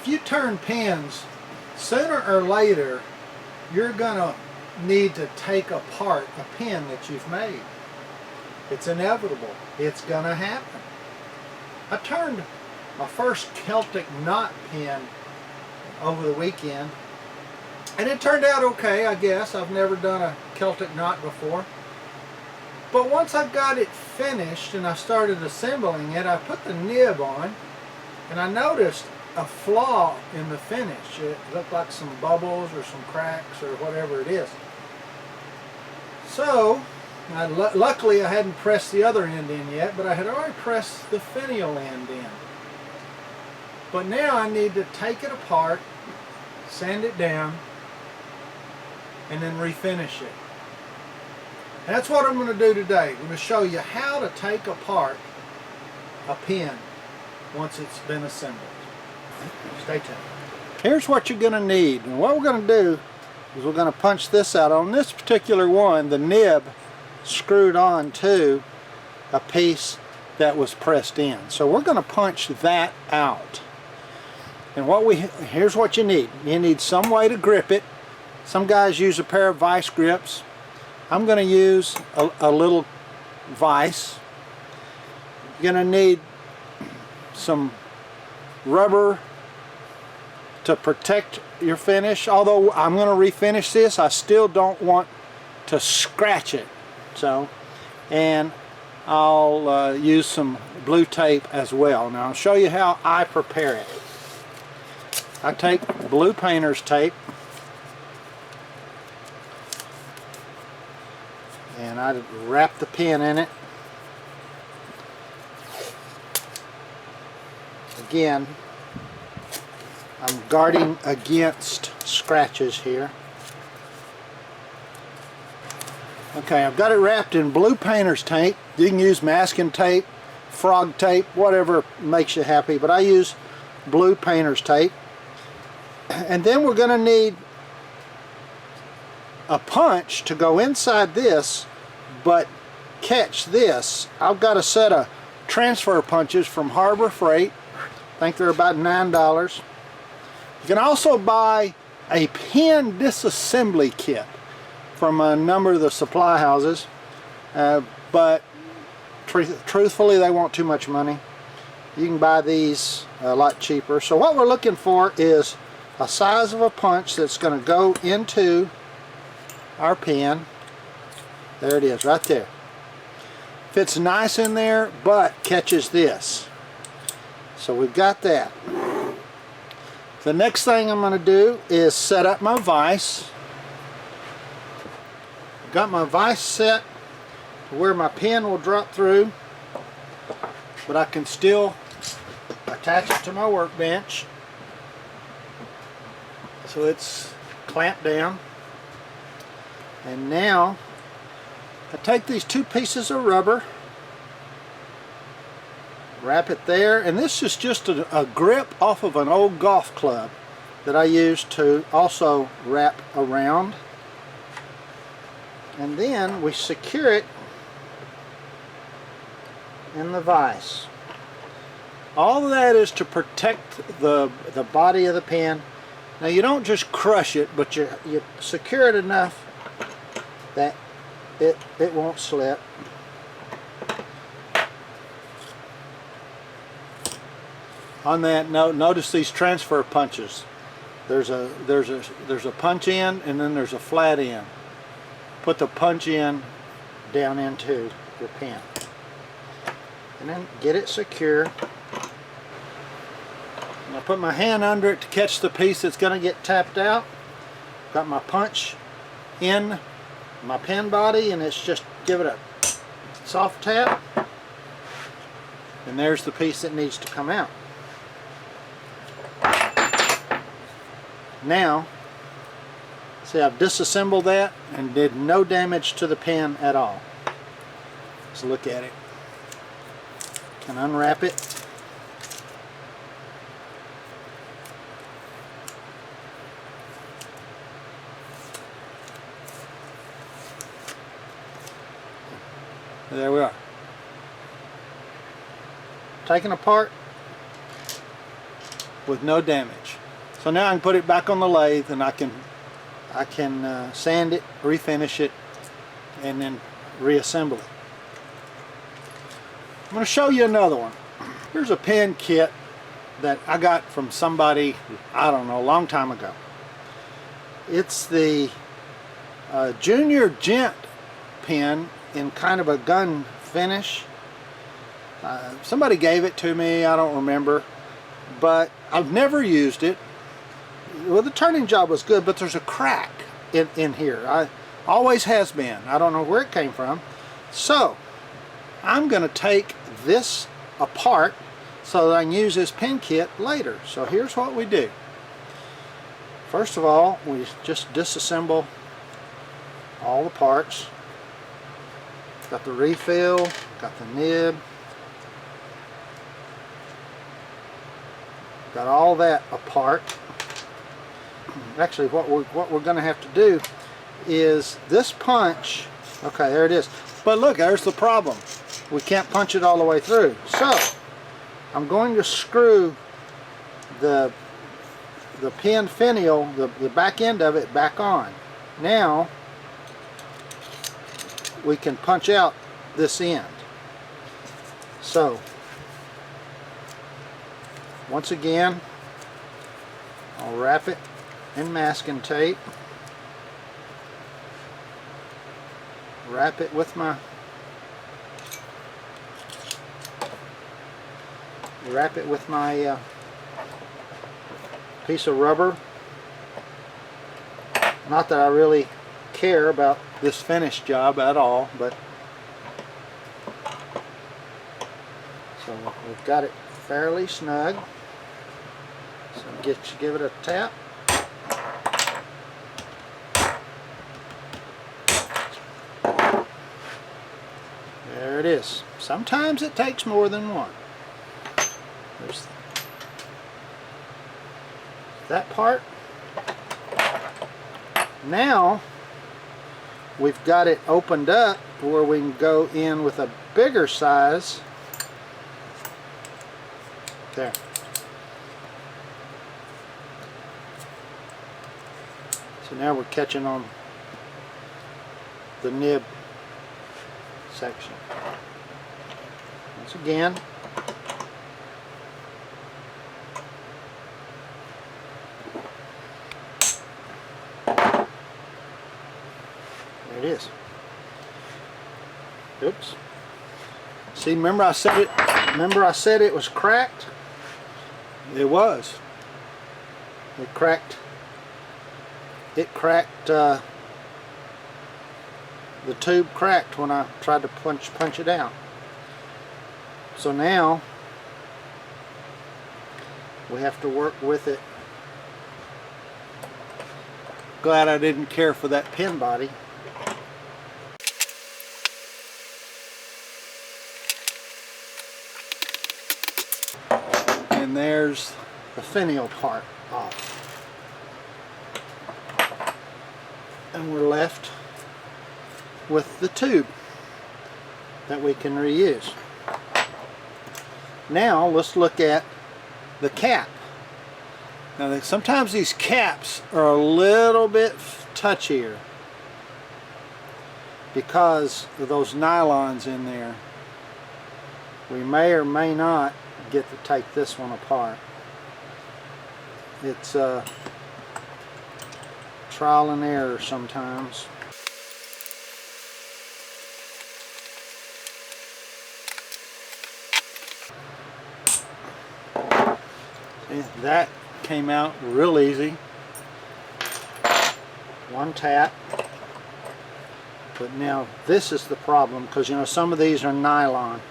if you turn pens, sooner or later you're gonna need to take apart a pen that you've made. It's inevitable. It's gonna happen. I turned my first Celtic knot pen over the weekend, and it turned out okay, I guess. I've never done a Celtic knot before. But once I got it finished and I started assembling it, I put the nib on, and I noticed a flaw in the finish. It looked like some bubbles or some cracks or whatever it is. So, luckily I hadn't pressed the other end in yet, but I had already pressed the finial end in. But now I need to take it apart, sand it down, and then refinish it. And that's what I'm going to do today. I'm going to show you how to take apart a pen once it's been assembled. Stay tuned. Here's what you're going to need. And what we're going to do is we're going to punch this out. On this particular one, the nib screwed on to a piece that was pressed in. So we're going to punch that out. And here's what you need. You need some way to grip it. Some guys use a pair of vice grips. I'm going to use a little vise. You're going to need some rubber to protect your finish. Although I'm going to refinish this, I still don't want to scratch it. And I'll use some blue tape as well. Now I'll show you how I prepare it. I take blue painter's tape and I wrap the pen in it. Again, I'm guarding against scratches here. Okay, I've got it wrapped in blue painter's tape. You can use masking tape, frog tape, whatever makes you happy, but I use blue painter's tape. And then we're going to need a punch to go inside this, but catch this. I've got a set of transfer punches from Harbor Freight. I think they're about $9. You can also buy a pen disassembly kit from a number of the supply houses, but truthfully they want too much money. You can buy these a lot cheaper. So what we're looking for is a size of a punch that's going to go into our pen. There it is, right there. Fits nice in there, but catches this. So we've got that. The next thing I'm going to do is set up my vise. Got my vise set to where my pen will drop through, but I can still attach it to my workbench. So it's clamped down. And now I take these two pieces of rubber, wrap it there, and this is just a grip off of an old golf club that I use to also wrap around. And then we secure it in the vise. All of that is to protect the body of the pen. Now you don't just crush it, but you secure it enough that it won't slip. On that note, notice these transfer punches. There's a punch end and then there's a flat end. Put the punch end down into your pen, and then get it secure. I put my hand under it to catch the piece that's going to get tapped out. Got my punch in my pen body, and it's just give it a soft tap, and there's the piece that needs to come out. Now, see, I've disassembled that and did no damage to the pen at all. Let's look at it. Can unwrap it. There we are. Taken apart. with no damage. So now I can put it back on the lathe and I can sand it, refinish it, and then reassemble it. I'm going to show you another one. Here's a pen kit that I got from somebody, I don't know, a long time ago. It's the Junior Gent pen in kind of a gun finish. Somebody gave it to me, I don't remember, but I've never used it. Well, the turning job was good, but there's a crack in here. I always has been. I don't know where it came from. So I'm going to take this apart so that I can use this pen kit later. So here's what we do. First of all, we just disassemble all the parts. Got the refill, got the nib, got all that apart. Actually, what we're going to have to do is this punch. Okay, there it is. But look, there's the problem. We can't punch it all the way through. So I'm going to screw the pen finial, the back end of it, back on. Now we can punch out this end. So once again, I'll wrap it in masking tape, wrap it with my piece of rubber. Not that I really care about this finish job at all, but so we've got it fairly snug. So give it a tap. There it is. Sometimes it takes more than one. There's that part. Now we've got it opened up where we can go in with a bigger size. There. So now we're catching on the nib section. Once again, there it is. Oops. See, remember I said it was cracked? It was. It cracked. The tube cracked when I tried to punch it out. So now we have to work with it. Glad I didn't care for that pin body. And there's the finial part off. And we're left with the tube that we can reuse. Now let's look at the cap. Now sometimes these caps are a little bit touchier because of those nylons in there. We may or may not get to take this one apart. It's trial and error sometimes. See, that came out real easy. One tap. But now this is the problem, because you know some of these are nylon.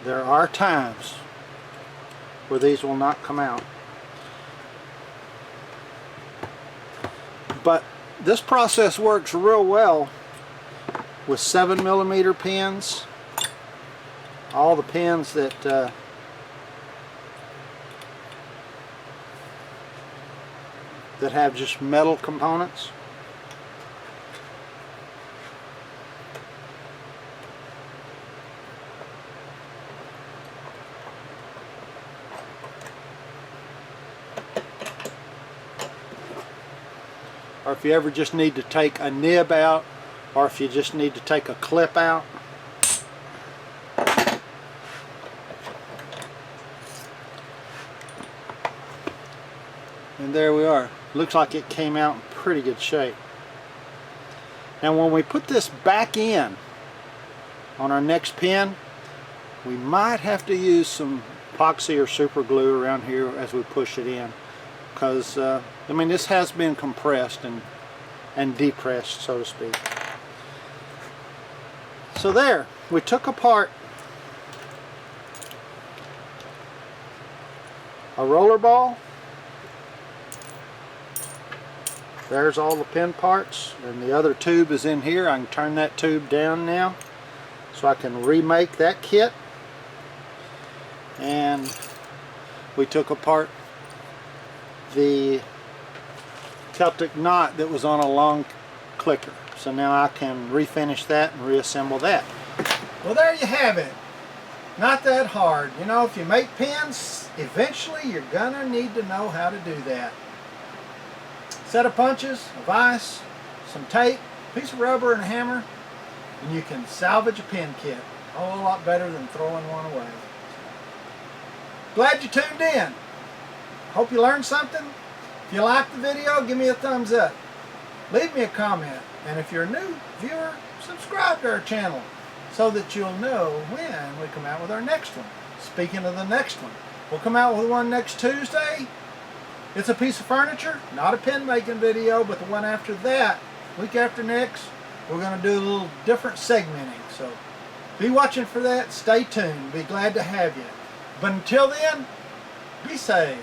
There are times where these will not come out. But this process works real well with 7mm pens. All the pens that have just metal components. or if you ever just need to take a nib out, or if you just need to take a clip out. And there we are. Looks like it came out in pretty good shape. Now when we put this back in on our next pen, we might have to use some epoxy or super glue around here as we push it in, because I mean, this has been compressed and depressed, so to speak. So there, we took apart a roller ball. There's all the pen parts, and the other tube is in here. I can turn that tube down now so I can remake that kit. And we took apart the Celtic knot that was on a long clicker. So now I can refinish that and reassemble that. Well, there you have it. Not that hard. You know, if you make pens, eventually you're gonna need to know how to do that. Set of punches, a vise, some tape, a piece of rubber, and a hammer, and you can salvage a pen kit. A whole lot better than throwing one away. Glad you tuned in. Hope you learned something. If you liked the video, give me a thumbs up. Leave me a comment, and if you're a new viewer, subscribe to our channel so that you'll know when we come out with our next one. Speaking of the next one, we'll come out with one next Tuesday. It's a piece of furniture, not a pen making video, but the one after that, week after next, we're going to do a little different segmenting. So be watching for that. Stay tuned. Be glad to have you. But until then, be safe.